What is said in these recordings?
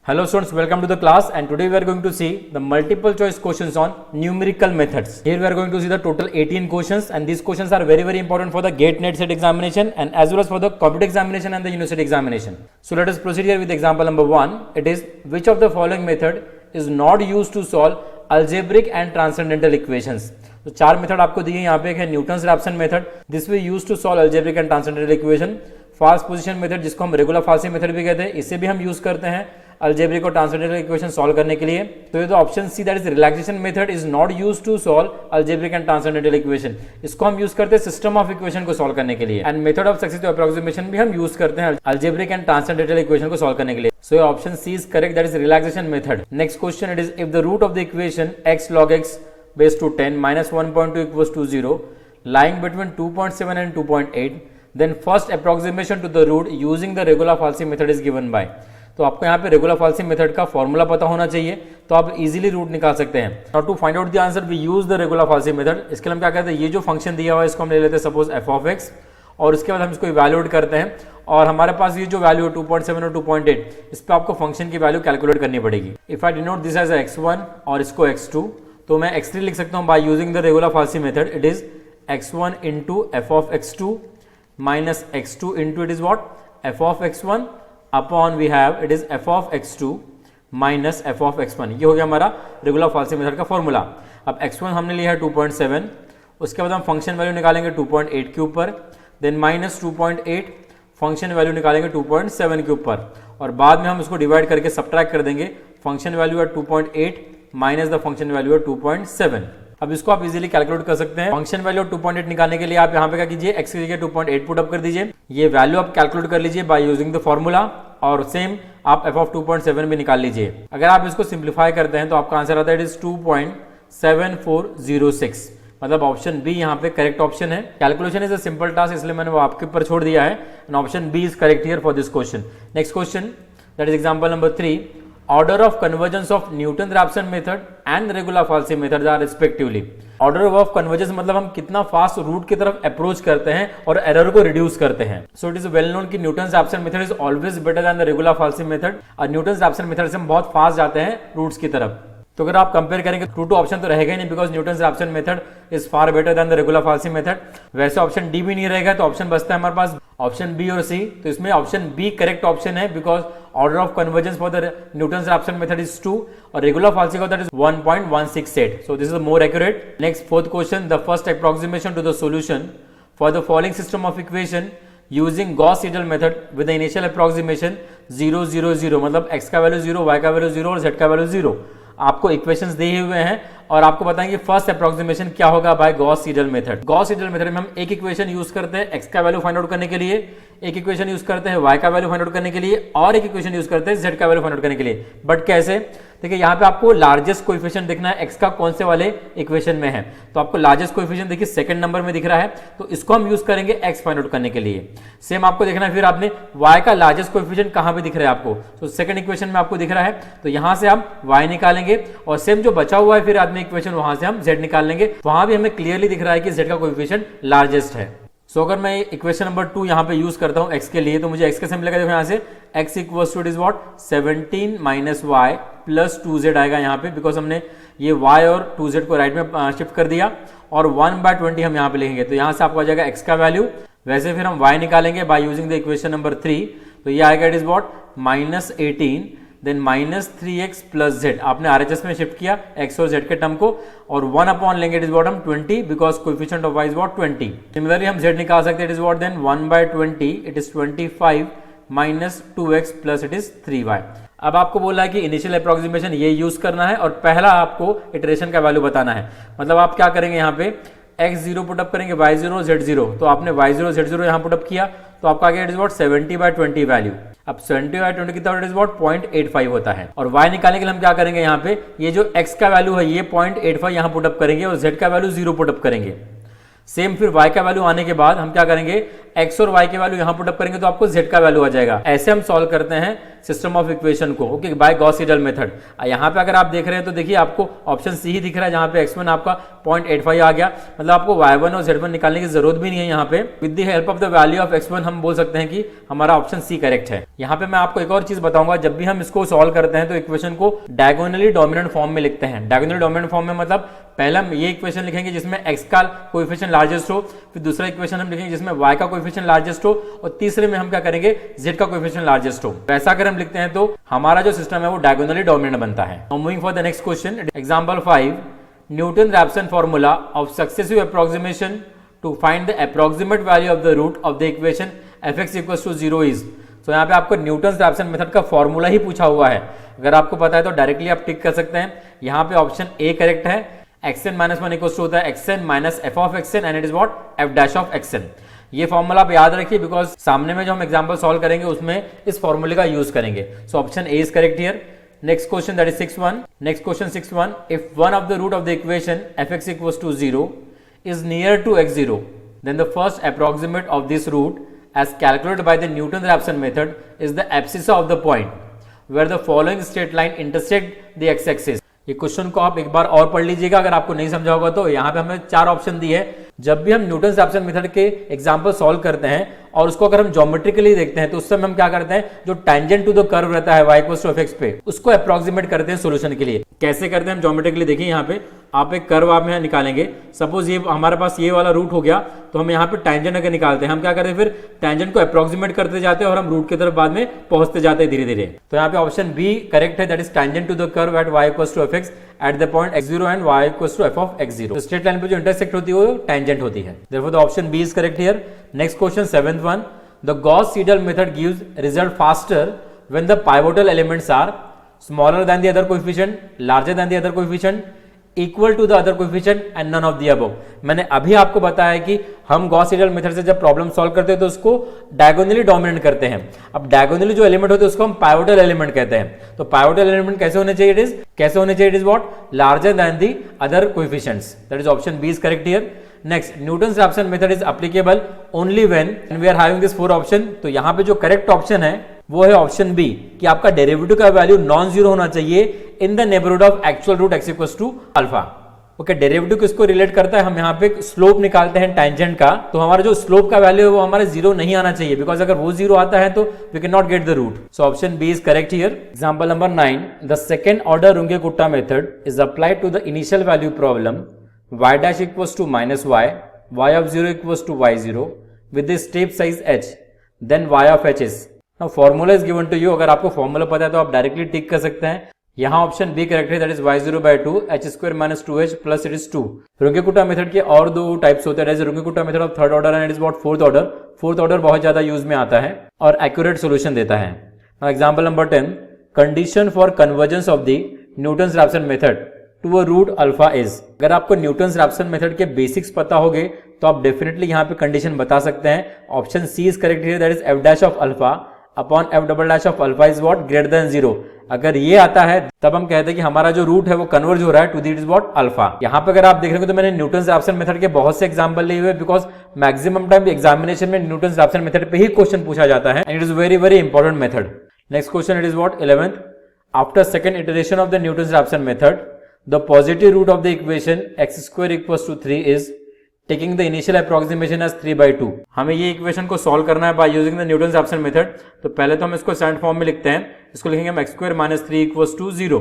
Hello students, welcome to the class and today we are going to see the multiple choice questions on numerical methods. Here we are going to see the total 18 questions and these questions are very important for the GATE NET set examination and as well as for the computer examination and the university examination. So let us proceed here with example number 1. It is which of the following method is not used to solve algebraic and transcendental equations. तो चार method आपको दिए यहाँ पे है Newton's Raphson method, this we use to solve algebraic and transcendental equation, फास्ट position method जिसको हम रेगुलर फाल्सी मेथड भी कहते हैं, इसे भी हम यूज करते हैं अलजेब्रिक और ट्रांसेंडेंटल इक्वेशन सॉल्व करने के लिए। तो ये तो option C that is relaxation method is not use to solve algebraic and transcendental equation, इसको हम यूज करते हैं सिस्टम ऑफ इक्वेशन को सॉल्व करने के लिए and method of successive approximation भी हम यूज करते हैं अलजेब्रिक एंड ट्रांसेंडेंटल इक्वेशन को सॉल्व करने के लिए। So option C is correct, that is relaxation method. Next question it is if the root of the equation x log x base to 10 minus 1.2 equals to 0 lying between 2.7 and 2.8 then first approximation to the root using the regular falsi method is given by। तो आपको यहाँ पे regular falsi method का formula पता होना चाहिए तो आप इजीली रूट निकाल सकते हैं। Now to find out the answer we use the regular falsi method. इसके लिए हम क्या कहते हैं, ये जो फंक्शन दिया हुआ है इसको हम ले लेते हैं सपोज f of x और उसके बाद हम इसको इवैल्यूएट करते हैं और हमारे पास ये जो वैल्यू है 2.7 और 2.8 इस पर आपको फंक्शन की वैल्यू कैलकुलेट करनी पड़ेगी। If I denote this as x1 और इसको x2 तो मैं x3 लिख सकता हूँ by using the regular falsi method. It is x1 into F of x2 minus x2 into it is what f of x1 upon we have it is f of x2 minus f of x1। ये हो गया हमारा regular falsi method का formula. अब x1 हमने लिया है 2.7, उसके बाद हम फंक्शन वैल्यू निकालेंगे 2.8 के ऊपर, देन माइनस 2.8 फंक्शन वैल्यू निकालेंगे 2.7 के ऊपर और बाद में हम इसको डिवाइड करके सब्ट्रैक्ट कर देंगे फंक्शन वैल्यू है 2.8 माइनस द फंक्शन वैल्यू है 2.7। अब इसको आप इजीली कैलकुलेट कर सकते हैं। फंक्शन वैल्यू 2.8 निकालने के लिए आप यहाँ पे क्या कीजिए, x की जगह 2.8 पुट अप कर दीजिए, ये वैल्यू आप कैलकुलेट कर लीजिए बाय यूजिंग द फॉर्मूला और सेम आप f of 2.7 भी निकाल लीजिए। अगर आप इसको सिंप्लीफाई करते हैं तो आपका आंसर आता है इट इज 2.7406, मतलब ऑप्शन बी यहाँ पे करेक्ट ऑप्शन है। Calculation is a simple task इसलिए मैंने वो आपके ऊपर छोड़ दिया है and option B is correct here for this question. Next question that is example number 3, order of convergence of Newton-Raphson method and regular falsi methods are respectively। order of convergence मतलब हम कितना फास्ट रूट की तरफ approach करते हैं और error को reduce करते हैं। So it is well known कि Newton-Raphson method is always better than the regular falsi method और Newton-Raphson मेथड से हम बहुत फास्ट जाते हैं रूट्स की तरफ। तो अगर आप कंपेयर करेंगे ट्रू टू ऑप्शन तो रहेगा ही नहीं because Newton-Raphson method is far better than the regular falsi method. वैसे ऑप्शन डी भी नहीं रहेगा तो ऑप्शन बचता है हमारे पास ऑप्शन बी और सी। तो इसमें ऑप्शन बी करेक्ट ऑप्शन है because order of convergence for the Newton-Raphson method is 2 और रेगुलर फाल्सी का that is 1.168। So this is more accurate. Next fourth question, the first approximation to the solution for the following system of equation using Gauss Seidel method with the initial approximation 0 0 0, मतलब x का value 0, y का value 0 और z का value 0। आपको equations दिए हुए हैं और आपको बताएंगे फर्स्ट अप्रोक्सीमेशन क्या होगा by Gauss Seidel method. Gauss Seidel method में हम एक इक्वेशन यूज करते हैं x का वैल्यू फाइंड आउट करने के लिए, एक इक्वेशन यूज करते हैं y का वैल्यू फाइंड आउट करने के लिए और एक इक्वेशन यूज करते हैं z का वैल्यू फाइंड आउट करने के लिए। बट कैसे, देखिए यहाँ पे आपको लार्जेस्ट कोएफिशिएंट देखना है x का कौन से वाले इक्वेशन में है, तो आपको लार्जेस्ट कोएफिशिएंट देखिए सेकंड नंबर में दिख रहा है तो इसको हम यूज करेंगे x फाइंड आउट करने के लिए। सेम आपको देखना है फिर आपने y का लार्जेस्ट कोएफिशिएंट कहां पे दिख रहा है आपको, तो सेकंड इक्वेशन में आपको दिख रहा है तो यहां से हम y निकालेंगे और सेम जो बचा हुआ है फिर आदमी इक्वेशन वहां से हम z निकाल लेंगे, वहां भी हमें क्लियरली दिख रहा है कि z का कोएफिशिएंट लार्जेस्ट है। सो अगर मैं इक्वेशन नंबर 2 यहाँ पे यूज करता हूँ x के लिए तो मुझे x कैसे मिलेगा, देखो यहाँ से x equals to it is what 17 minus y plus 2z आएगा यहाँ पे बिकॉज हमने ये y और 2z को राइट में शिफ्ट कर दिया और 1/20 हम यहाँ पे लिखेंगे तो यहाँ से आपको आ जाएगा x का वैल्यू। वैसे फिर हम y निकालेंगे by using the equation number 3 तो ये आएगा it is what minus 18 then minus 3x plus z। आपने RHS में शिफ्ट किया x और z के टर्म को और 1 अपॉन लेंगे इट इज व्हाट हम 20 because coefficient of y is what 20। Similarly हम z निकाल सकते हैं it is what then 1/20 it is 25 minus 2x plus it is 3y। अब आपको बोला है कि इनिशियल अप्रोक्सीमेशन ये यूज करना है और पहला आपको इटरेशन का वैल्यू बताना है। मतलब आप क्या करेंगे यहाँ पे x0 पुट अप करेंगे y0 z0, तो आपने y0 z0 यहाँ पुट अप किया तो आपका आगे इट इज व्हाट 70/20 वैल्यू। अब 70/20 कितना इट इज व्हाट 0.85 होता है और y निकालने के लिए हम क्या करेंगे यहाँ पे ये जो x का वैल्यू है ये 0.85 यहाँ पुट अप करेंगे और z का वैल्यू 0 पुट अप करेंगे। सेम फिर y का वैल्यू आने के बाद हम क्या करेंगे x और y के वैल्यू यहाँ पुट अप करेंगे तो आपको z का वैल्यू आ जाएगा। ऐसे हम सॉल्व करते हैं सिस्टम ऑफ इक्वेशन को, okay, by Gauss Seidel method. यहाँ पे अगर आप देख रहे हैं तो देखिए आपको ऑप्शन सी ही दिख रहा है, जहाँ पे x1 आपका 0.85 आ गया, मतलब आपको y1 और z1 निकालने की जरूरत भी नहीं है। यहाँ पे with the help of the value of x1 हम बोल सकते हैं कि हमारा ऑप्शन सी करेक्ट है। यहाँ पे मैं आपको एक और चीज बताऊंगा, जब भी हम इसको सॉल्व करते हैं तो इक्वेशन को डायगोनली डोमिनेंट फॉर्म में लिखते हैं। डायगोनली डोमिनेंट फॉर्म में मतलब पहले हम ये इक्वेशन लिखेंगे जिसमें x का कोएफिशिएंट लार्जेस्ट हो, फिर दूसरा इक्वेशन हम लिखेंगे जिसमें y का कोएफिशिएंट लार्जेस्ट हो, और तीसरे में हम क्या करेंगे z का कोएफिशिएंट लार्जेस्ट हो। वैसा अगर हम लिखते हैं तो हमारा जो सिस्टम है वो डायगोनली डोमिनेंट बनता है। Moving for the next question, example 5, Newton Raphson formula of successive approximation to find the approximate value of the root of the equation fx = 0 is. तो यहाँ पे आपको न्यूटन-रैप्सन मेथड का फॉर्मूला ही पूछा हुआ है। अगर आपको पता है तो डायरेक्टली आप टिक कर सकते हैं। यहाँ पे ऑप्शन ए करेक्ट है, xn - 1 इक्वल्स टू होता है xn - f of xn and it is what f dash of xn। ये फॉर्मूला आप याद रखिए बिकॉज सामने में जो हम एग्जांपल सॉल्व करेंगे उसमें इस फॉर्मूले का यूज करेंगे। So option A is correct here. Next question that is 6.1। Next question 6.1, if one of the root of the equation fx = 0 is near to x0, then the first approximate of this root as calculated by the Newton-Raphson method is the abscissa of the point where the following straight line intersect the x-axis। ये question को आप एक बार और पढ़ लीजिएगा अगर आपको नहीं समझा होगा तो। यहाँ पे हमें 4 ऑप्शन दिए हैं। जब भी हम न्यूटन-रैप्सन मेथड के एग्जांपल सॉल्व करते हैं और उसको अगर हम ज्योमेट्रिकली देखते हैं तो उस समय हम क्या करते हैं, जो टेंजेंट टू द कर्व रहता है y = fx पे, उसको अप्रोक्सीमेट करते हैं सॉल्यूशन के लिए। कैसे करते हैं हम ज्योमेट्रिकली, देखिए यहाँ पे आप एक कर्व आप यहाँ निकालेंगे। सपोज ये हमारे पास ये वाला रूट हो गया तो हम यहाँ पे टेंजेंट अगर निकालते हैं, हम क्या करते हैं फिर टेंजेंट को अप्रोक्सीमेट करते जाते हैं और हम रूट की तरफ बाद में पहुंचते जाते हैं धीरे धीरे। तो यहाँ पे ऑप्शन बी करेक्ट है, that is tangent to the curve at y = fx at the point x0 and y = f of x0। तो स्ट्रेट लाइन पे जो इंटरसेक्ट होती है वो टेंजेंट होती है। Therefore the option B is correct here. Next question 7th one, the Gauss-Seidel method gives result faster when the pivotal elements are smaller than the other coefficient, larger than the other coefficient, equal to the other coefficient and none of the above। मैंने अभी आपको बताया कि हम Gauss-Seidel method से जब problem solve करते हैं तो उसको डायगोनली डोमिनेट करते हैं। अब डायगोनली जो एलिमेंट होते हैं उसको हम पाइवोटल एलिमेंट कहते हैं। तो पाइवोटल एलिमेंट कैसे होने चाहिए, it is what larger than the other coefficients. That is option B is correct here. Next, Newton Raphson method is applicable only when we are having this 4 option. तो यहाँ पे जो करेक्ट ऑप्शन है वो है ऑप्शन बी, कि आपका derivative का वैल्यू नॉन जीरो होना चाहिए in the neighbourhood of actual root x = alpha. Okay, derivative किसको रिलेट करता है, हम यहाँ पे स्लोप निकालते हैं टेंजेंट का, तो हमारा जो स्लोप का वैल्यू है वो हमारे जीरो नहीं आना चाहिए, बिकॉज अगर वो जीरो आता है तो we can not get the root. So option B is correct here. Example number 9, the second order Runge Kutta method is applied to the initial value problem y dash equals to -y of 0 equals to y0 with the step size h, then y of h is। Now formula is given to you। अगर आपको formula पता है तो आप directly टिक कर सकते हैं। यहाँ ऑप्शन बी करेक्ट है, that is y0/2 h² - 2h plus it is 2। Runge Kutta method के और 2 टाइप्स होते हैं, Runge Kutta method of third order and it is what fourth order. Fourth order बहुत ज्यादा यूज में आता है और एक्यूरेट सोल्यूशन देता है। Now example number 10, condition for convergence of the Newton Raphson method to a root alpha is. अगर आपको न्यूटन-रैप्सन मेथड के बेसिक्स पता होंगे तो आप डेफिनेटली यहाँ पे कंडीशन बता सकते हैं। Option C is correct here, that is f dash of alpha upon f double dash of alpha is what greater than 0। अगर ये आता है तब हम कहते हैं कि हमारा जो रूट है वो कन्वर्ज हो रहा है to that is what alpha. यहाँ पे अगर आप देख रहे हो तो मैंने न्यूटन-रैप्सन मेथड के बहुत से एग्जांपल लिए हुए, बिकॉज मैक्सिमम टाइम एग्जामिनेशन में न्यूटन-रैप्सन मेथड पे ही क्वेश्चन पूछा जाता है and it is very very important method. Next question it is what 11th, after second iteration of the Newton Raphson method the positive root of the equation x² equals to 3 is taking the initial approximation as 3/2। हमें ये equation को solve करना है by using the Newton-Raphson method। तो पहले तो हम इसको स्टैंडर्ड फॉर्म में लिखते हैं, इसको लिखेंगे हम x² - 3 equals to 0।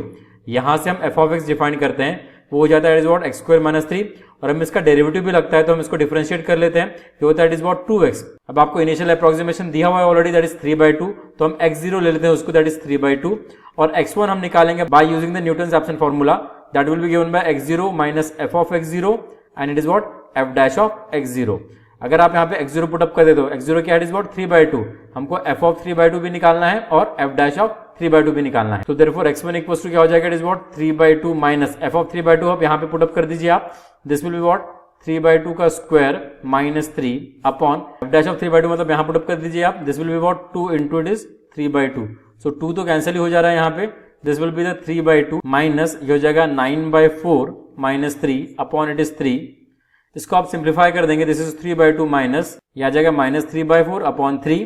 यहाँ से हम f of x डिफाइन करते हैं, वो हो जाता है इज व्हाट x² - 3, और हमें इसका डेरिवेटिव भी लगता है तो हम इसको डिफरेंशिएट कर लेते हैं, ये होता है इट इज व्हाट 2x। अब आपको इनिशियल अप्रोक्सीमेशन दिया हुआ है ऑलरेडी, दैट इज 3/2, तो हम x0 ले लेते हैं उसको, दैट इज 3/2, और x1 हम निकालेंगे by using the Newton-Raphson formula, that will be given by x0 minus f of x0 and it is what f dash of x0। अगर आप यहाँ पे x0 पुट अप कर दे तो x0 क्या है, व्हाट 3/2, हमको f of 3/2 भी निकालना है और f dash of 3/2 भी निकालना है। तो therefore x1 इक्वल्स टू क्या हो जाएगा, it is what 3/2 minus f of 3/2 आप यहाँ पे पुट अप कर दीजिए आप, दिस विल बी व्हाट 3/2 का square minus 3 upon f dash of 3/2 मतलब यहाँ पुट अप कर दीजिए आप, this will be what 2 into it is 3/2। सो 2 तो कैंसिल ही हो जा रहा है यहाँ पे, this will be the 3/2 minus ये हो जाएगा 9/4 माइनस 3 अपॉन इट इज 3। इसको आप सिंप्लीफाई कर देंगे, दिस इज 3/2 माइनस, ये आ जाएगा -3/4 अपॉन 3।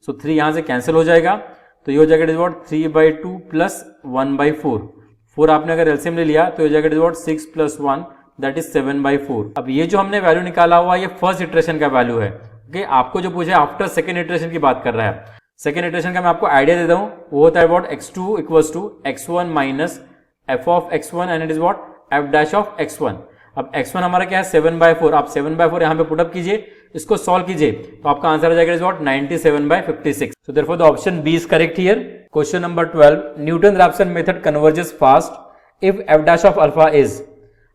सो 3 यहाँ से कैंसिल हो जाएगा, तो ये हो जाएगा इट इज व्हाट 3/2 प्लस 1/4। 4 आपने अगर एलसीएम ले लिया तो ये हो जाएगा it is what 6 + 1 that is 7/4। अब ये जो हमने वैल्यू निकाला हुआ ये फर्स्ट इटरेशन का वैल्यू है। ओके, आपको जो पूछा है आफ्टर सेकेंड इटरेशन की बात कर रहा है। सेकेंड इटरेशन का मैं आपको आइडिया देता हूं, वो होता है what x2 = x1 minus f of x1 and it is what f dash of x1। अब x1 हमारा क्या है 7/4, आप 7/4 यहाँ पे पुटअप कीजिए, इसको सॉल्व कीजिए तो आपका आंसर आ जाएगा is what 97/56। So therefore the option B is correct here. Question number 12, Newton Raphson method converges fast if f dash of alpha is,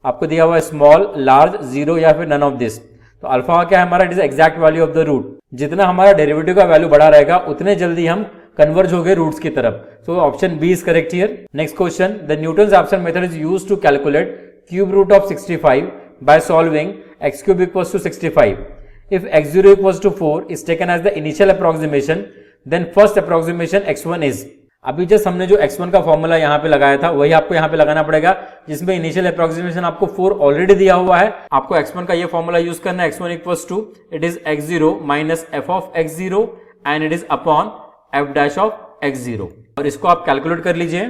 आपको दिया हुआ है स्मॉल, लार्ज, जीरो या फिर नन ऑफ दिस। तो अल्फा क्या है हमारा, it is exact value of the root. जितना हमारा डेरिवेटिव का वैल्यू बढ़ा रहेगा उतने जल्दी हम कन्वर्ज हो गए रूट्स की तरफ। So option B is correct here. Next question, the Newton Raphson method is used to calculate cube root of 65 by solving x³ = 65. If x0 = 4 is taken as the initial approximation, then first approximation x1 is. अभी just हमने जो x1 का formula यहाँ पे लगाया था वही आपको यहाँ पे लगाना पड़ेगा, जिसमें इनिशियल अप्रोक्सीमेशन आपको 4 ऑलरेडी दिया हुआ है। आपको x1 का ये फॉर्मूला यूज करना है, x1 = it is x0 minus f of x0 and it is upon f dash of x0, और इसको आप कैलकुलेट कर लीजिए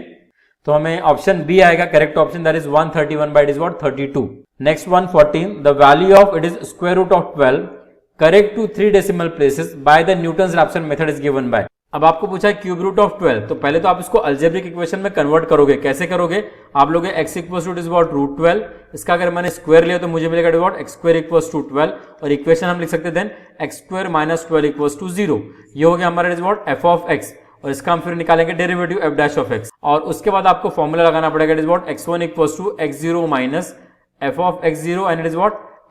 तो हमें ऑप्शन बी आएगा correct option, that is 131/32। Next 114, the value of it is square root of 12 correct to 3 decimal places by the Newton Raphson method is given by. अब आपको पूछा है क्यूब रूट ऑफ 12, तो पहले तो आप इसको अलजेब्रिक इक्वेशन में कन्वर्ट करोगे। कैसे करोगे, आप लोगे x = √12, इसका अगर मैंने स्क्वायर लिया तो मुझे मिलेगा x² = 12, और इक्वेशन हम लिख सकते देन x² - 12 = 0। ये हो गया हमारा f ऑफ x, और इसका हम फिर निकालेंगे derivative f dash of x, और उसके बाद आपको फॉर्मूला लगाना पड़ेगा x1 = x0 minus f of x0 and it is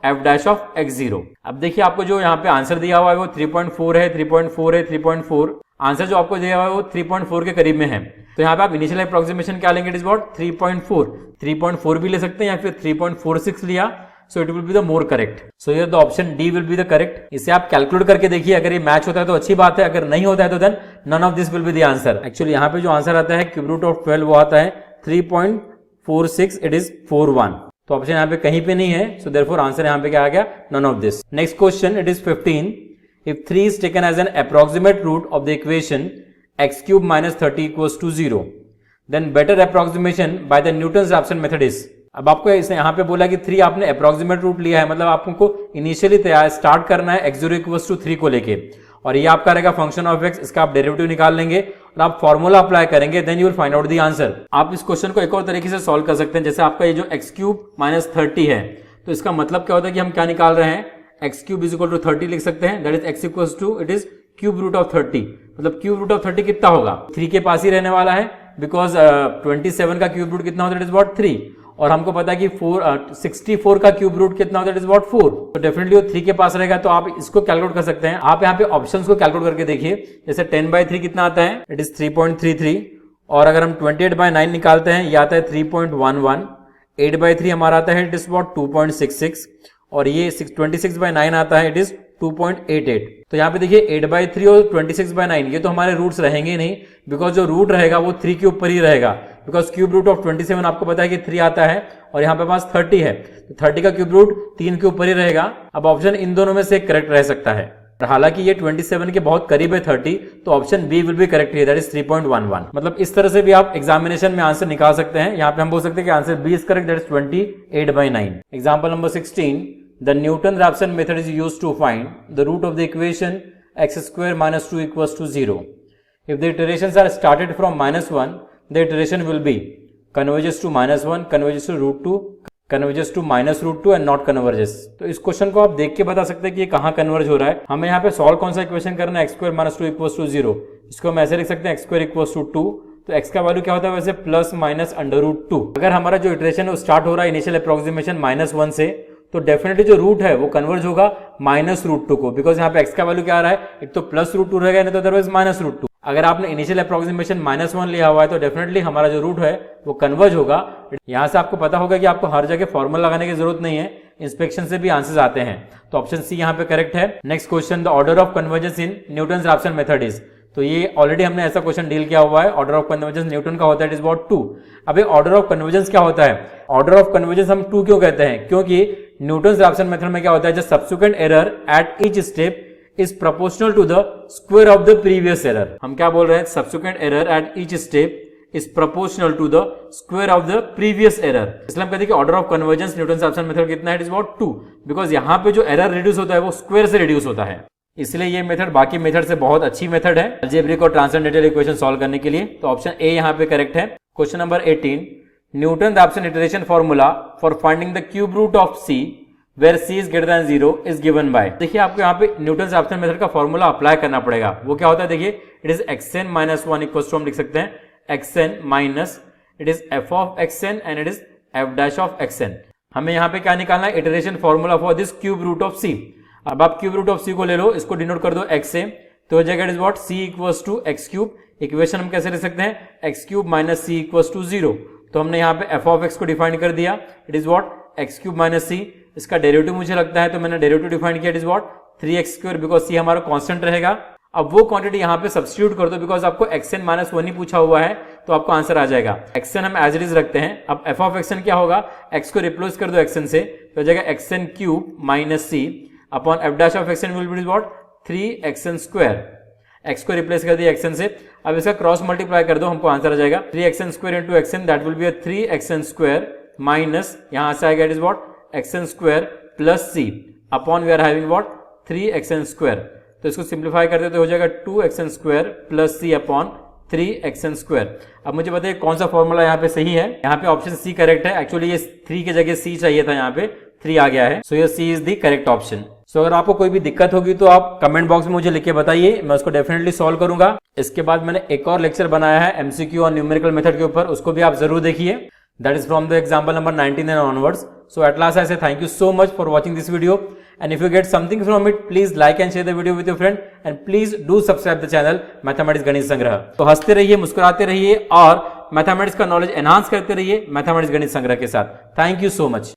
f dash of x0। अब देखिए आपको जो यहाँ पे आंसर दिया हुआ है वो 3.4 है, 3.4 है, 3.4। आंसर जो आपको दिया हुआ है वो 3.4 के करीब में है, तो यहाँ पे आप इनिशियल अप्रोक्सीमेशन क्या लेंगे, इट इज 3.4। 3.4 भी ले सकते हैं या फिर 3.46 लिया, so it will be the more correct. So here the option D will be the correct. इसे आप कैलकुलेट करके देखिए, अगर ये मैच होता है तो अच्छी बात है, अगर नहीं होता है तो then none of this will be the answer. Actually यहाँ पे जो आंसर आता है क्यूब रूट ऑफ 12 वो आता है 3.46, इट इज 41, तो ऑप्शन यहाँ पे कहीं पे नहीं है, सो देयरफॉर आंसर यहाँ पे क्या आ गया, none of this. Next question, it is 15, if 3 is taken as an approximate root of the equation x³ - 30 = 0, then better approximation by the Newton's-Raphson method is। अब आपको इसने यहाँ पे बोला कि 3 आपने अप्रोक्सीमेट रूट लिया है, मतलब आपको इनिशियली तैयार स्टार्ट करना है x0 = 3 को लेके, और ये आपका रहेगा फंक्शन ऑफ x, इसका आप डेरिवेटिव निकाल लेंगे और आप फॉर्मूला अप्लाई करेंगे, then you will find out the answer. आप इस क्वेश्चन को एक और तरीके से सॉल्व कर सकते हैं, जैसे आपका ये जो x³ - 30 है, तो इसका मतलब क्या होता है कि हम क्या निकाल रहे हैं, x³ = 30 लिख सकते हैं, that is x = it is cube root of 30, मतलब क्यूब रूट ऑफ 30 कितना होगा, 3 के पास ही रहने वाला है, बिकॉज 27 का क्यूब रूट कितना होता है, इट इज 3, और हमको पता है कि 64 का क्यूब रूट कितना होता है, इट इज 4, तो डेफिनेटली वो 3 के पास रहेगा, तो आप इसको कैलकुलेट कर सकते हैं। आप यहाँ पे ऑप्शंस को कैलकुलेट करके देखिए, जैसे 10/3 कितना आता है, इट इज 3.33, और अगर हम 28/9 निकालते हैं, ये आता है 3.11, 8/3 हमारा आता है, इट इज 2.66, और ये 26/9 आता है, इट इज 2.88। तो यहाँ पे देखिए 8/3 और 26/9 ये तो हमारे रूट्स रहेंगे नहीं, बिकॉज जो रूट रहेगा वो 3 के ऊपर ही रहेगा, बिकॉज क्यूब रूट ऑफ 27 आपको पता है कि 3 आता है, और यहाँ पे पास 30 है, तो 30 का क्यूब रूट 3 के ऊपर ही रहेगा। अब ऑप्शन इन दोनों में से करेक्ट रह सकता है, हालांकि ये 27 के बहुत करीब है 30, तो option B will be correct है, दैट इज 3.11। मतलब इस तरह से भी आप एग्जामिनेशन में आंसर निकाल सकते हैं। यहाँ पे हम बोल सकते हैं कि answer B is correct, that is 28/9। Example number 16, the Newton-Raphson method is used to find the root of the equation x² - 2 = 0. If the iterations are started from -1, the iteration will be converges to -1, converges to √2, converges to -√2 and not converges। तो इस question को आप देख के बता सकते हैं कि ये कहाँ कन्वर्ज हो रहा है। हमें यहाँ पे सॉल्व कौन सा इक्वेशन करना है, x² - 2 = 0, इसको हम ऐसे लिख सकते हैं x² = 2, तो x का वैल्यू क्या होता है वैसे प्लस माइनस √2। अगर हमारा जो इटरेशन है वो स्टार्ट हो रहा है इनिशियल अप्रोक्सीमेशन -1 से, तो डेफिनेटली जो रूट है वो कन्वर्ज होगा -√2 को, बिकॉज यहाँ पे x का वैल्यू क्या आ रहा है, एक तो +√2 रहेगा, नहीं तो अदरवाइज -√2। अगर आपने इनिशियल अप्रोक्सीमेशन -1 लिया हुआ है तो डेफिनेटली हमारा जो रूट है वो कन्वर्ज होगा। यहाँ से आपको पता होगा कि आपको हर जगह फॉर्मूला लगाने की जरूरत नहीं है, इंस्पेक्शन से भी आंसर्स आते हैं, तो ऑप्शन सी यहाँ पे करेक्ट है। Next question, the order of convergence in Newton-Raphson method is, तो ये ऑलरेडी हमने ऐसा क्वेश्चन डील किया हुआ है। ऑर्डर ऑफ कन्वर्जेंस न्यूटन का होता है, इट इज अबाउट 2। अभी ऑर्डर ऑफ कन्वर्जेंस क्या होता है, ऑर्डर ऑफ कन्वर्जेंस हम 2 क्यों कहते हैं, क्योंकि न्यूटन-रैप्सन मेथड में क्या होता है, जब subsequent error at each step is proportional to the square of the previous error. हम क्या बोल रहे हैं, subsequent error at each step is proportional to the square of the previous error. इसलिए हम कहते हैं कि order of convergence Newton Raphson method कितना है, it is about 2, because यहाँ पे जो error reduce होता है वो square से reduce होता है, इसलिए ये मेथड बाकी मेथड से बहुत अच्छी मेथड है अलजेब्रिक और ट्रांसेंडेंटल इक्वेशन सॉल्व करने के लिए। तो ऑप्शन ए यहाँ पे करेक्ट है। Question number 18, Newton Raphson iteration formula for finding the cube root of C where C is greater than 0 is given by. देखिए आपको यहाँ पे न्यूटन रैप्सन मेथड का फॉर्मूला अप्लाई करना पड़ेगा। वो क्या होता है, देखिए it is xn minus 1 equal to, हम लिख सकते हैं xn minus it is f of xn and it is f dash of xn। हमें यहाँ पे क्या निकालना है, iteration formula for this cube root of C. अब आप क्यूब रूट ऑफ सी को ले लो, इसको डिनोट कर दो x से, तो हो जाएगा it is what, c equals to x cube. Equation हम कैसे लिख सकते हैं, x cube minus c equals to 0। तो हमने यहाँ पे f ऑफ x को डिफाइन कर दिया, it is what x cube minus c। इसका डेरिवेटिव मुझे लगता है, तो मैंने डेरिवेटिव डिफाइन किया, it is what 3x square, because c हमारा कांस्टेंट रहेगा। अब वो क्वांटिटी यहाँ पे सब्स्टिट्यूट कर दो, बिकॉज आपको xn माइनस 1 ही पूछा हुआ है, तो आपको आंसर आ जाएगा। xn हम एज इट इज रखते हैं। अब f ऑफ xn क्या होगा, x को रिप्लेस कर दो xn से, तो हो जाएगा xn cube minus c upon f dash of xn will be what 3xn square. x को रिप्लेस कर दिया xn से, अब इसका क्रॉस मल्टीप्लाई कर दो, हमको आंसर आ जाएगा 3xn square into xn, that will be 3xn square minus यहां से आएगा it is what xn square plus c upon we are having what 3xn square. तो इसको सिंप्लीफाई करते तो हो जाएगा 2xn square plus c upon 3xn square. अब मुझे बताइए कौन सा फॉर्मूला यहाँ पे सही है। यहाँ पे ऑप्शन सी करेक्ट है। एक्चुअली ये 3 की जगह c चाहिए था, यहाँ पे 3 आ गया है, सो ये c is the correct option. So अगर आपको कोई भी दिक्कत होगी तो आप कमेंट बॉक्स में मुझे लिख के बताइए, मैं उसको डेफिनेटली सॉल्व करूंगा। इसके बाद मैंने एक और लेक्चर बनाया है एमसीक्यू और न्यूमेरिकल मेथड के ऊपर, उसको भी आप जरूर देखिए। That is from the example number 19 and onwards. So at last I say thank you so much for watching this video, and if you get something from it, please like and share the video with your friend, and please do subscribe the channel mathematics गणित संग्रह। तो हंसते रहिए, मुस्कुराते रहिए और mathematics का knowledge enhance करते रहिए मैथमेटिक्स गणित संग्रह के साथ। Thank you so much.